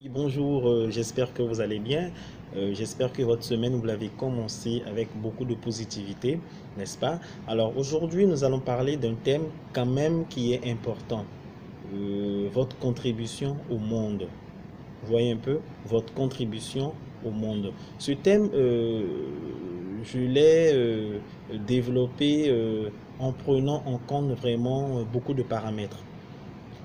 Bonjour, j'espère que vous allez bien. J'espère que votre semaine, vous l'avez commencé avec beaucoup de positivité, n'est-ce pas? Alors aujourd'hui, nous allons parler d'un thème quand même qui est important. Votre contribution au monde. Vous voyez un peu votre contribution au monde. Ce thème, je l'ai développé en prenant en compte vraiment beaucoup de paramètres.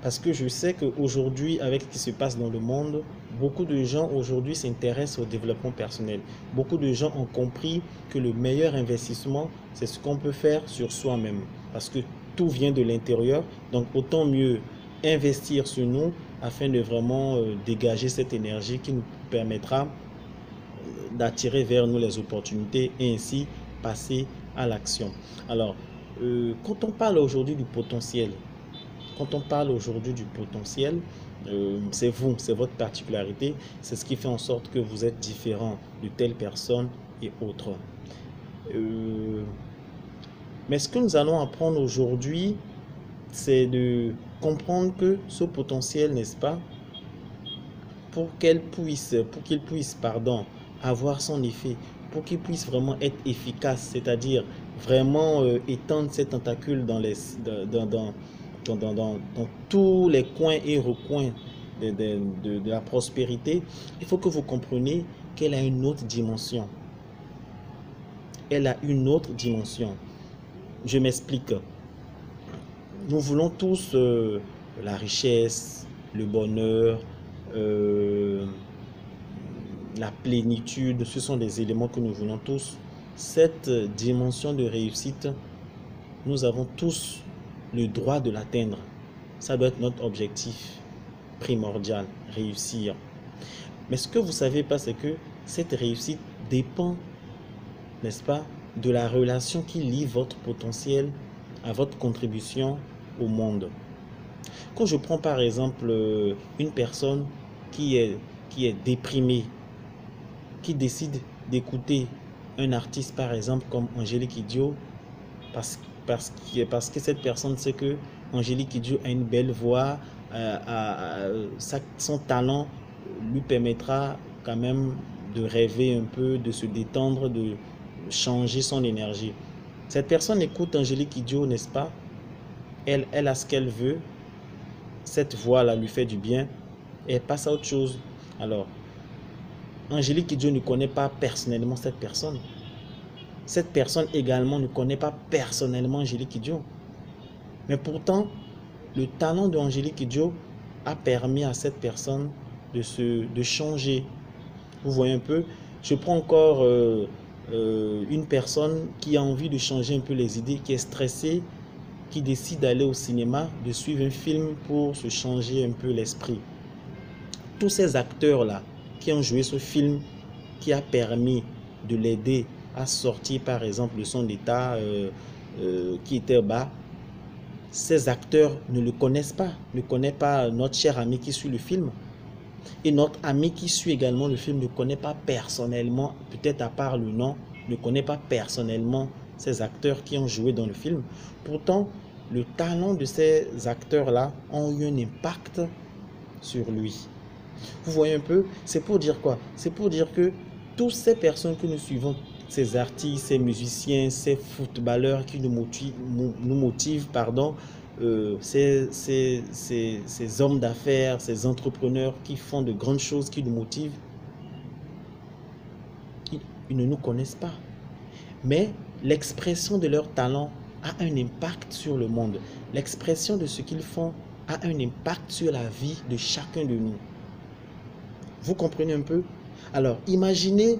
Parce que je sais qu'aujourd'hui, avec ce qui se passe dans le monde, beaucoup de gens aujourd'hui s'intéressent au développement personnel. Beaucoup de gens ont compris que le meilleur investissement, c'est ce qu'on peut faire sur soi-même. Parce que tout vient de l'intérieur. Donc autant mieux investir sur nous afin de vraiment dégager cette énergie qui nous permettra d'attirer vers nous les opportunités et ainsi passer à l'action. Alors, quand on parle aujourd'hui du potentiel, c'est vous, c'est votre particularité, c'est ce qui fait en sorte que vous êtes différent de telle personne et autres. Mais ce que nous allons apprendre aujourd'hui, c'est de comprendre que ce potentiel, n'est-ce pas, pour qu'il puisse, pardon, avoir son effet, pour qu'il puisse vraiment être efficace, c'est-à-dire vraiment étendre ses tentacules dans tous les coins et recoins de la prospérité, il faut que vous compreniez qu'elle a une autre dimension. Elle a une autre dimension. Je m'explique. Nous voulons tous la richesse, le bonheur, euh, la plénitude. Ce sont des éléments que nous voulons tous. Cette dimension de réussite, nous avons tous le droit de l'atteindre. Ça doit être notre objectif primordial, réussir. Mais ce que vous ne savez pas, c'est que cette réussite dépend, n'est-ce pas, de la relation qui lie votre potentiel à votre contribution au monde. Quand je prends par exemple une personne qui est, qui est déprimée, qui décide d'écouter un artiste par exemple comme Angélique Kidjo, parce que cette personne sait que Angélique Kidjo a une belle voix, son talent lui permettra quand même de rêver un peu, de se détendre, de changer son énergie. Cette personne écoute Angélique Kidjo, n'est-ce pas? Elle a ce qu'elle veut, cette voix-là lui fait du bien, et elle passe à autre chose. Alors, Angélique Kidjo ne connaît pas personnellement cette personne. Cette personne également ne connaît pas personnellement Angélique Kidjo. Mais pourtant, le talent d'Angélique Kidjo a permis à cette personne de changer. Vous voyez un peu, je prends encore une personne qui a envie de changer un peu les idées, qui est stressée, qui décide d'aller au cinéma, de suivre un film pour se changer un peu l'esprit. Tous ces acteurs-là qui ont joué ce film, qui a permis de l'aider à sortir par exemple de son état qui était bas, ces acteurs ne le connaissent pas, ne connaissent pas notre cher ami qui suit le film. Et notre ami qui suit également le film ne connaît pas personnellement, peut-être à part le nom, ne connaît pas personnellement ces acteurs qui ont joué dans le film. Pourtant, le talent de ces acteurs-là ont eu un impact sur lui. Vous voyez un peu, c'est pour dire quoi? C'est pour dire que toutes ces personnes que nous suivons, ces artistes, ces musiciens, ces footballeurs qui nous motivent pardon, ces hommes d'affaires, ces entrepreneurs qui font de grandes choses, qui nous motivent, ils ne nous connaissent pas. Mais l'expression de leur talent a un impact sur le monde. L'expression de ce qu'ils font a un impact sur la vie de chacun de nous. Vous comprenez un peu? Alors, imaginez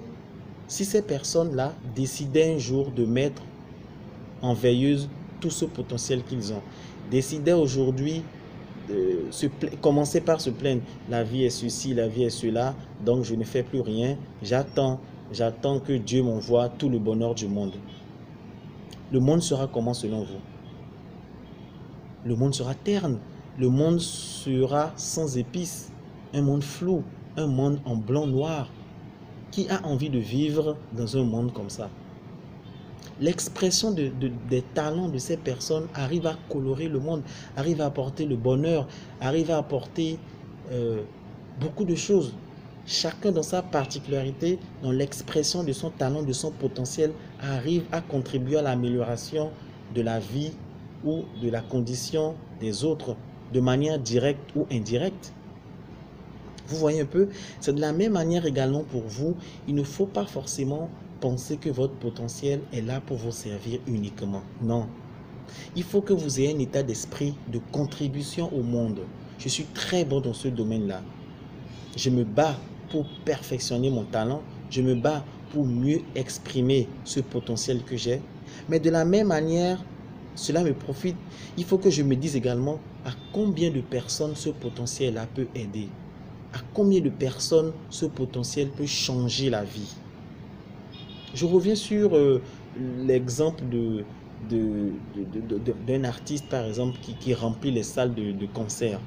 si ces personnes-là décidaient un jour de mettre en veilleuse tout ce potentiel qu'ils ont. Décidaient aujourd'hui de commencer par se plaindre. La vie est ceci, la vie est cela, donc je ne fais plus rien. J'attends que Dieu m'envoie tout le bonheur du monde. Le monde sera comment selon vous? Le monde sera terne. Le monde sera sans épices. Un monde flou. Un monde en blanc-noir. Qui a envie de vivre dans un monde comme ça? L'expression des talents de ces personnes arrive à colorer le monde, arrive à apporter le bonheur, arrive à apporter beaucoup de choses. Chacun dans sa particularité, dans l'expression de son talent, de son potentiel, arrive à contribuer à l'amélioration de la vie ou de la condition des autres, de manière directe ou indirecte. Vous voyez un peu, c'est de la même manière également pour vous. Il ne faut pas forcément penser que votre potentiel est là pour vous servir uniquement. Non. Il faut que vous ayez un état d'esprit de contribution au monde. Je suis très bon dans ce domaine-là. Je me bats pour perfectionner mon talent. Je me bats pour mieux exprimer ce potentiel que j'ai. Mais de la même manière, cela me profite. Il faut que je me dise également à combien de personnes ce potentiel-là peut aider. À combien de personnes ce potentiel peut changer la vie. Je reviens sur l'exemple d'un artiste, par exemple, qui remplit les salles de concert.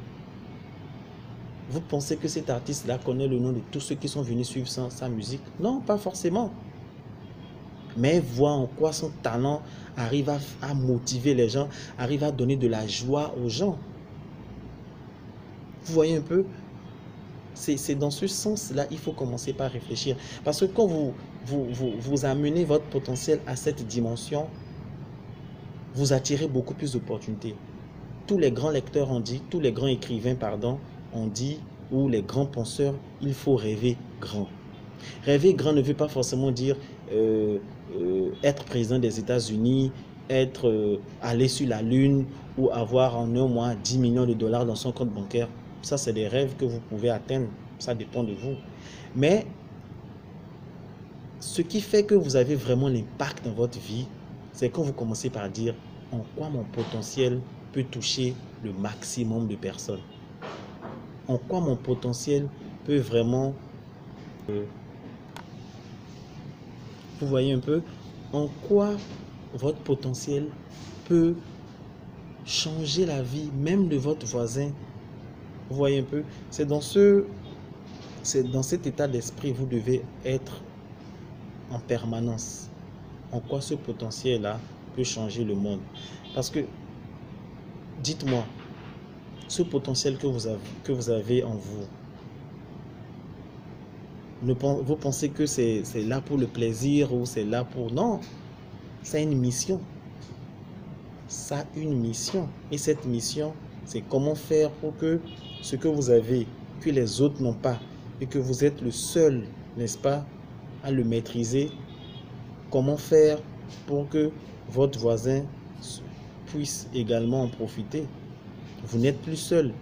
Vous pensez que cet artiste-là connaît le nom de tous ceux qui sont venus suivre sa musique? Non, pas forcément. Mais voit en quoi son talent arrive à motiver les gens, arrive à donner de la joie aux gens. Vous voyez un peu? C'est dans ce sens-là il faut commencer par réfléchir. Parce que quand vous amenez votre potentiel à cette dimension, vous attirez beaucoup plus d'opportunités. Tous les grands lecteurs ont dit, tous les grands écrivains, pardon, ont dit, ou les grands penseurs, il faut rêver grand. Rêver grand ne veut pas forcément dire être président des États-Unis, aller sur la Lune ou avoir en un mois 10 millions de dollars dans son compte bancaire. Ça, c'est des rêves que vous pouvez atteindre. Ça dépend de vous. Mais ce qui fait que vous avez vraiment l'impact dans votre vie, c'est quand vous commencez par dire en quoi mon potentiel peut toucher le maximum de personnes. En quoi mon potentiel peut vraiment... vous voyez un peu en quoi votre potentiel peut changer la vie même de votre voisin. Vous voyez un peu, c'est dans cet état d'esprit vous devez être en permanence. En quoi ce potentiel-là peut changer le monde. Parce que, dites-moi, ce potentiel que vous avez en vous, vous pensez que c'est là pour le plaisir ou c'est là pour... Non, c'est une mission. Ça a une mission. Et cette mission, c'est comment faire pour que ce que vous avez, que les autres n'ont pas, et que vous êtes le seul, n'est-ce pas, à le maîtriser. Comment faire pour que votre voisin puisse également en profiter. Vous n'êtes plus seul.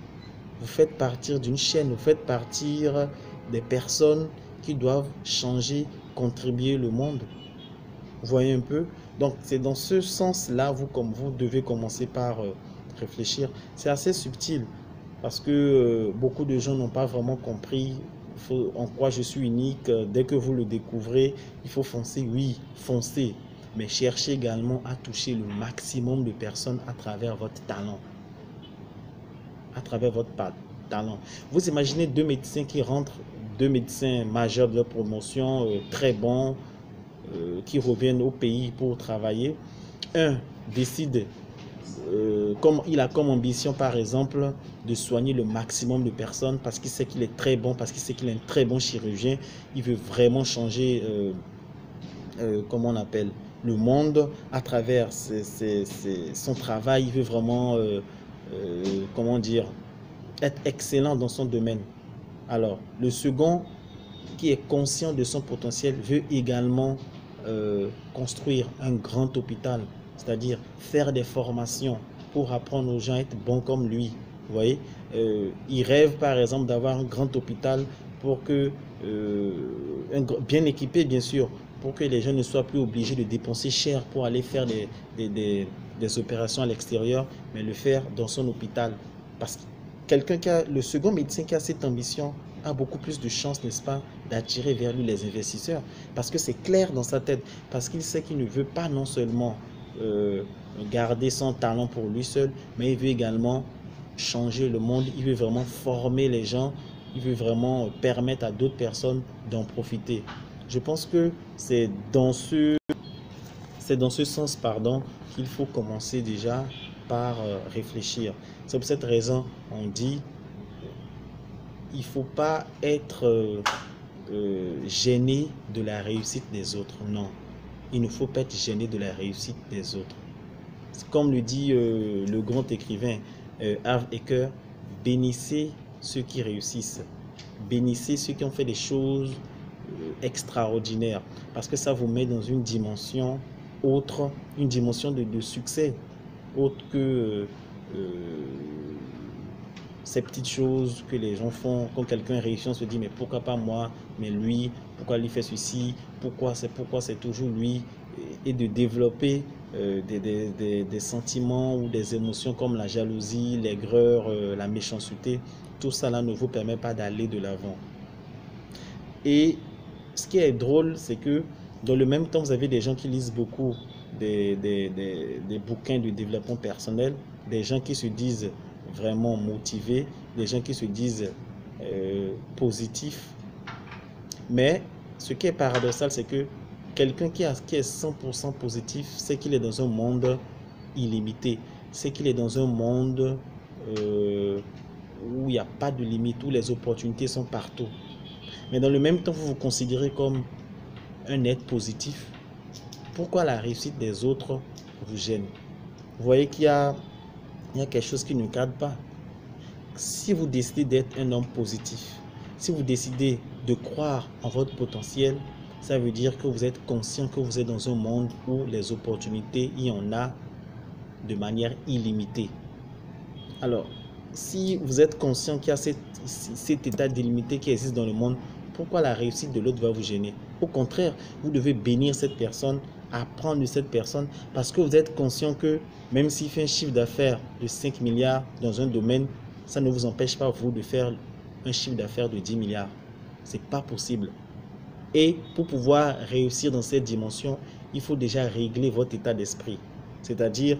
Vous faites partir d'une chaîne, vous faites partir des personnes qui doivent changer, contribuer le monde. Vous voyez un peu? Donc, c'est dans ce sens-là, vous devez commencer par réfléchir. C'est assez subtil parce que beaucoup de gens n'ont pas vraiment compris en quoi je suis unique. Dès que vous le découvrez, il faut foncer. Oui, foncez. Mais cherchez également à toucher le maximum de personnes à travers votre talent. À travers votre talent. Vous imaginez deux médecins qui rentrent, deux médecins majeurs de leur promotion, très bons, qui reviennent au pays pour travailler. Un décide, il a comme ambition par exemple de soigner le maximum de personnes parce qu'il sait qu'il est très bon, parce qu'il sait qu'il est un très bon chirurgien. Il veut vraiment changer, comment on appelle, le monde à travers son travail. Il veut vraiment, comment dire, être excellent dans son domaine. Alors, le second, qui est conscient de son potentiel, veut également construire un grand hôpital, c'est-à-dire faire des formations pour apprendre aux gens à être bons comme lui. Vous voyez, il rêve par exemple d'avoir un grand hôpital pour que, bien équipé bien sûr, pour que les gens ne soient plus obligés de dépenser cher pour aller faire des opérations à l'extérieur, mais le faire dans son hôpital. Parce que le second médecin qui a cette ambition a beaucoup plus de chances, n'est-ce pas, d'attirer vers lui les investisseurs. Parce que c'est clair dans sa tête. Parce qu'il sait qu'il ne veut pas non seulement garder son talent pour lui seul, mais il veut également changer le monde. Il veut vraiment former les gens. Il veut vraiment permettre à d'autres personnes d'en profiter. Je pense que c'est dans ce sens, pardon, qu'il faut commencer déjà par réfléchir. C'est pour cette raison on dit il ne faut pas être gêné de la réussite des autres. Non, il ne faut pas être gêné de la réussite des autres. Comme le dit le grand écrivain Harv Eker, bénissez ceux qui réussissent. Bénissez ceux qui ont fait des choses extraordinaires. Parce que ça vous met dans une dimension autre, une dimension de succès, autre que ces petites choses que les gens font. Quand quelqu'un réussit, on se dit mais pourquoi pas moi, mais lui, pourquoi lui fait ceci, pourquoi c'est toujours lui, et de développer des sentiments ou des émotions comme la jalousie, l'aigreur, la méchanceté. Tout ça là ne vous permet pas d'aller de l'avant. Et ce qui est drôle, c'est que dans le même temps, vous avez des gens qui lisent beaucoup des bouquins de développement personnel, des gens qui se disent vraiment motivés, des gens qui se disent positifs. Mais ce qui est paradoxal, c'est que quelqu'un qui est 100% positif, c'est qu'il est dans un monde illimité, c'est qu'il est dans un monde où il n'y a pas de limite, où les opportunités sont partout. Mais dans le même temps, vous vous considérez comme un être positif. Pourquoi la réussite des autres vous gêne? Vous voyez qu'il y a quelque chose qui ne cadre pas. Si vous décidez d'être un homme positif, si vous décidez de croire en votre potentiel, ça veut dire que vous êtes conscient que vous êtes dans un monde où les opportunités, il y en a de manière illimitée. Alors, si vous êtes conscient qu'il y a cet état d'illimité qui existe dans le monde, pourquoi la réussite de l'autre va vous gêner? Au contraire, vous devez bénir cette personne, apprendre de cette personne, parce que vous êtes conscient que même s'il fait un chiffre d'affaires de 5 milliards dans un domaine, ça ne vous empêche pas, vous, de faire un chiffre d'affaires de 10 milliards. Ce n'est pas possible. Et pour pouvoir réussir dans cette dimension, il faut déjà régler votre état d'esprit. C'est-à-dire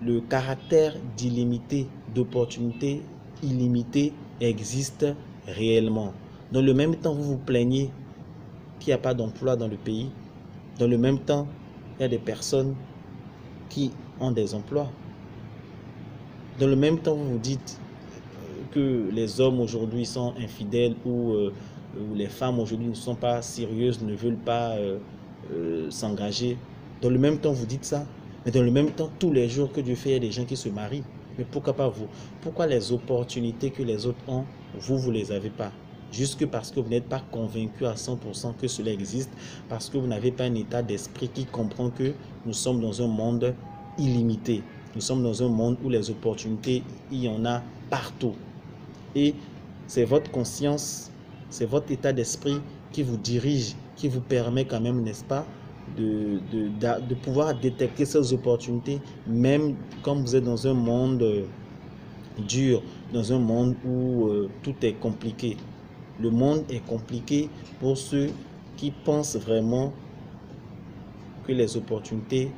le caractère d'illimité, d'opportunité illimitée existe réellement. Dans le même temps, vous vous plaignez qu'il n'y a pas d'emploi dans le pays. Dans le même temps, il y a des personnes qui ont des emplois. Dans le même temps, vous vous dites que les hommes aujourd'hui sont infidèles ou les femmes aujourd'hui ne sont pas sérieuses, ne veulent pas s'engager. Dans le même temps, vous dites ça. Mais dans le même temps, tous les jours que Dieu fait, il y a des gens qui se marient. Mais pourquoi pas vous? Pourquoi les opportunités que les autres ont, vous ne les avez pas? Juste parce que vous n'êtes pas convaincu à 100% que cela existe, parce que vous n'avez pas un état d'esprit qui comprend que nous sommes dans un monde illimité. Nous sommes dans un monde où les opportunités, il y en a partout. Et c'est votre conscience, c'est votre état d'esprit qui vous dirige, qui vous permet quand même, n'est-ce pas, de pouvoir détecter ces opportunités, même quand vous êtes dans un monde dur, dans un monde où tout est compliqué. Le monde est compliqué pour ceux qui pensent vraiment que les opportunités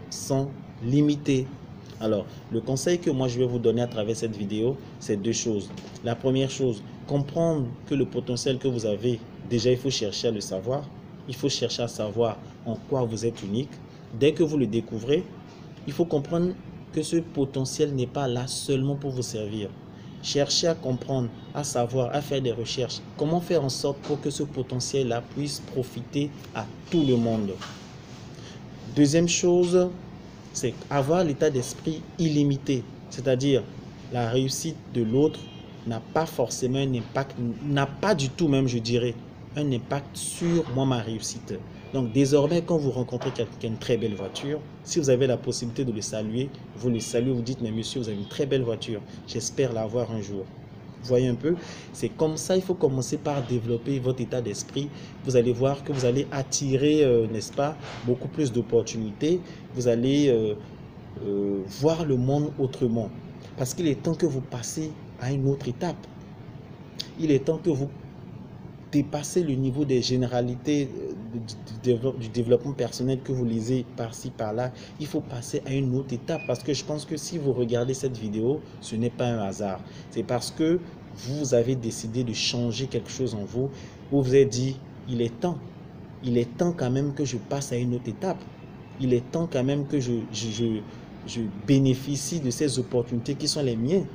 sont limitées. Alors, le conseil que moi je vais vous donner à travers cette vidéo, c'est deux choses. La première chose, comprendre que le potentiel que vous avez, déjà il faut chercher à le savoir. Il faut chercher à savoir en quoi vous êtes unique. Dès que vous le découvrez, il faut comprendre que ce potentiel n'est pas là seulement pour vous servir. Cherchez à comprendre, à savoir, à faire des recherches. Comment faire en sorte pour que ce potentiel-là puisse profiter à tout le monde. Deuxième chose, c'est avoir l'état d'esprit illimité. C'est-à-dire, la réussite de l'autre n'a pas forcément un impact, n'a pas du tout même, je dirais, un impact sur moi, ma réussite. Donc désormais, quand vous rencontrez quelqu'un qui a une très belle voiture, si vous avez la possibilité de le saluer, vous le saluez, vous dites, mais monsieur, vous avez une très belle voiture, j'espère l'avoir un jour. Vous voyez un peu, c'est comme ça, il faut commencer par développer votre état d'esprit. Vous allez voir que vous allez attirer, n'est-ce pas, beaucoup plus d'opportunités. Vous allez voir le monde autrement. Parce qu'il est temps que vous passez à une autre étape. Il est temps que vous dépassez le niveau des généralités du développement personnel que vous lisez par-ci, par-là. Il faut passer à une autre étape parce que je pense que si vous regardez cette vidéo, ce n'est pas un hasard. C'est parce que vous avez décidé de changer quelque chose en vous. Vous vous êtes dit, il est temps quand même que je passe à une autre étape. Il est temps quand même que je bénéficie de ces opportunités qui sont les miennes.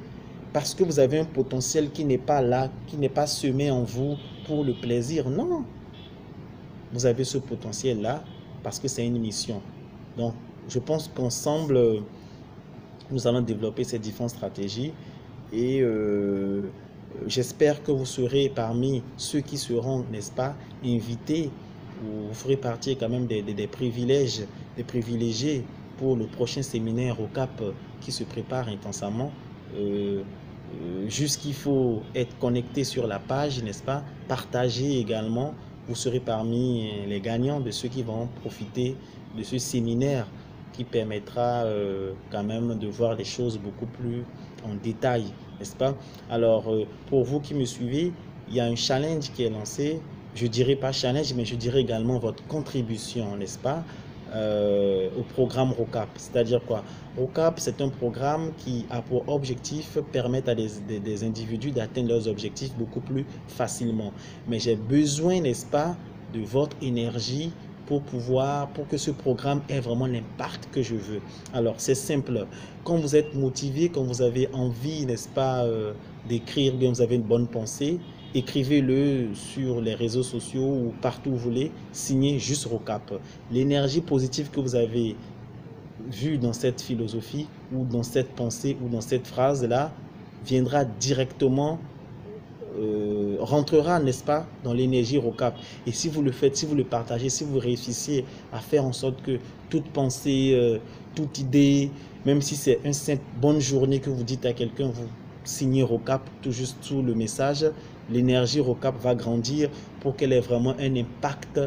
parce que vous avez un potentiel qui n'est pas là, qui n'est pas semé en vous pour le plaisir. Non, vous avez ce potentiel-là parce que c'est une mission. Donc, je pense qu'ensemble, nous allons développer ces différentes stratégies et j'espère que vous serez parmi ceux qui seront, n'est-ce pas, invités, ou vous ferez partie quand même des privilèges, des privilégiés pour le prochain séminaire au Cap qui se prépare intensément. Juste qu'il faut être connecté sur la page, n'est-ce pas, partager également. Vous serez parmi les gagnants de ceux qui vont profiter de ce séminaire qui permettra quand même de voir les choses beaucoup plus en détail, n'est-ce pas? Alors, pour vous qui me suivez, il y a un challenge qui est lancé. Je dirais pas challenge, mais je dirais également votre contribution, n'est-ce pas? Au programme ROCAP. C'est-à-dire quoi? ROCAP, c'est un programme qui a pour objectif permettre à des individus d'atteindre leurs objectifs beaucoup plus facilement. Mais j'ai besoin, n'est-ce pas, de votre énergie pour que ce programme ait vraiment l'impact que je veux. Alors, c'est simple. Quand vous êtes motivé, quand vous avez envie, n'est-ce pas, d'écrire, bien vous avez une bonne pensée, écrivez-le sur les réseaux sociaux ou partout où vous voulez, signez juste ROCAP. L'énergie positive que vous avez vue dans cette philosophie ou dans cette pensée ou dans cette phrase-là viendra directement, rentrera, n'est-ce pas, dans l'énergie ROCAP. Et si vous le faites, si vous le partagez, si vous réussissez à faire en sorte que toute pensée, toute idée, même si c'est une simple bonne journée que vous dites à quelqu'un, vous signez ROCAP tout juste sous le message, l'énergie ROCAP va grandir pour qu'elle ait vraiment un impact